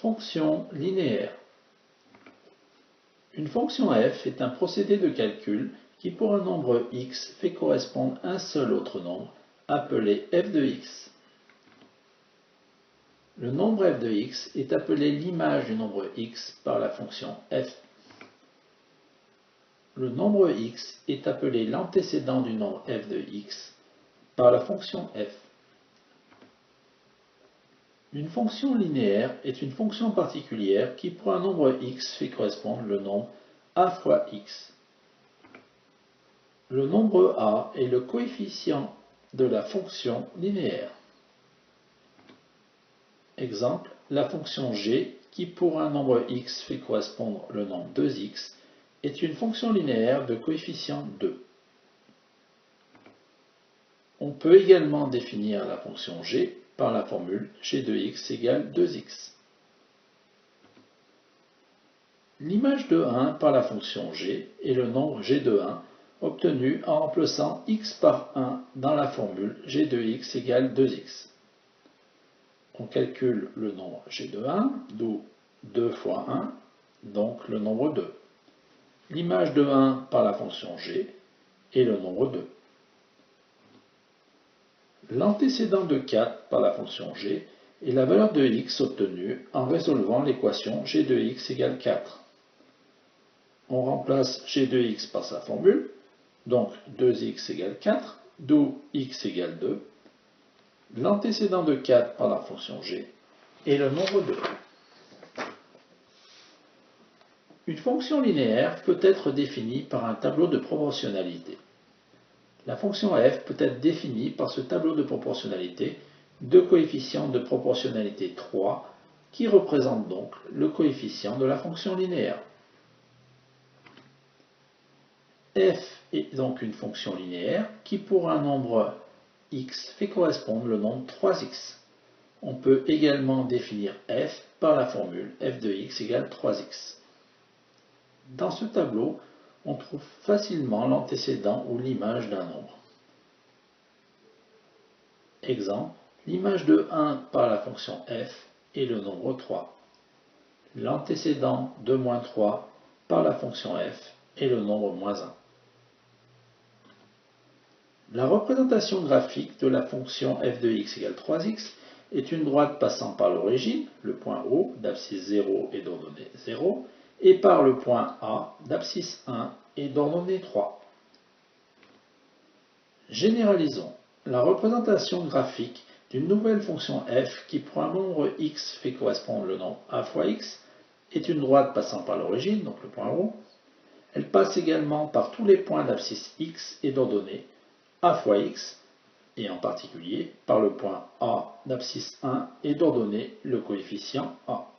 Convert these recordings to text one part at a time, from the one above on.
Fonction linéaire. Une fonction f est un procédé de calcul qui pour un nombre x fait correspondre un seul autre nombre, appelé f de x. Le nombre f de x est appelé l'image du nombre x par la fonction f. Le nombre x est appelé l'antécédent du nombre f de x par la fonction f. Une fonction linéaire est une fonction particulière qui pour un nombre x fait correspondre le nombre a fois x. Le nombre a est le coefficient de la fonction linéaire. Exemple, la fonction g qui pour un nombre x fait correspondre le nombre 2x est une fonction linéaire de coefficient 2. On peut également définir la fonction g par la formule g de x égale 2x. L'image de 1 par la fonction g est le nombre g de 1 obtenu en remplaçant x par 1 dans la formule g de x égale 2x. On calcule le nombre g de 1, d'où 2 fois 1, donc le nombre 2. L'image de 1 par la fonction g est le nombre 2. L'antécédent de 4 par la fonction g est la valeur de x obtenue en résolvant l'équation g de x égale 4. On remplace g de x par sa formule, donc 2x égale 4, d'où x égale 2. L'antécédent de 4 par la fonction g est le nombre 2. Une fonction linéaire peut être définie par un tableau de proportionnalité. La fonction f peut être définie par ce tableau de proportionnalité, deux coefficients de proportionnalité 3, qui représentent donc le coefficient de la fonction linéaire. F est donc une fonction linéaire qui pour un nombre x fait correspondre le nombre 3x. On peut également définir f par la formule f de x égale 3x. Dans ce tableau, on trouve facilement l'antécédent ou l'image d'un nombre. Exemple, l'image de 1 par la fonction f est le nombre 3. L'antécédent de moins 3 par la fonction f est le nombre moins 1. La représentation graphique de la fonction f de x égale 3x est une droite passant par l'origine, le point O, d'abscisse 0 et d'ordonnée 0, et par le point A, d'abscisse 1 et d'ordonnée 3. Généralisons. La représentation graphique d'une nouvelle fonction f qui pour un nombre x fait correspondre le nombre a fois x est une droite passant par l'origine, donc le point O. Elle passe également par tous les points d'abscisse x et d'ordonnée a fois x, et en particulier par le point A d'abscisse 1 et d'ordonnée le coefficient A.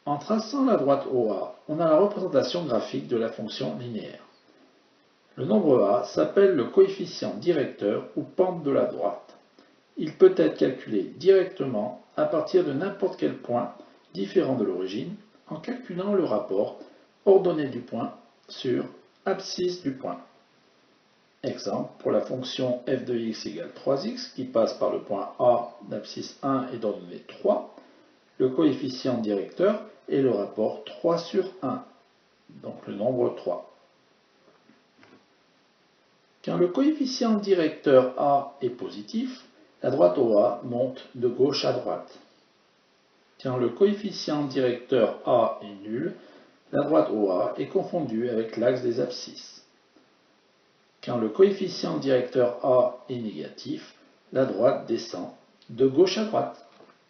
En traçant la droite OA, on a la représentation graphique de la fonction linéaire. Le nombre A s'appelle le coefficient directeur ou pente de la droite. Il peut être calculé directement à partir de n'importe quel point différent de l'origine en calculant le rapport ordonnée du point sur abscisse du point. Exemple, pour la fonction f de x égale 3x qui passe par le point A d'abscisse 1 et d'ordonnée 3, le coefficient directeur est le rapport 3 sur 1, donc le nombre 3. Quand le coefficient directeur A est positif, la droite OA monte de gauche à droite. Quand le coefficient directeur A est nul, la droite OA est confondue avec l'axe des abscisses. Quand le coefficient directeur A est négatif, la droite descend de gauche à droite.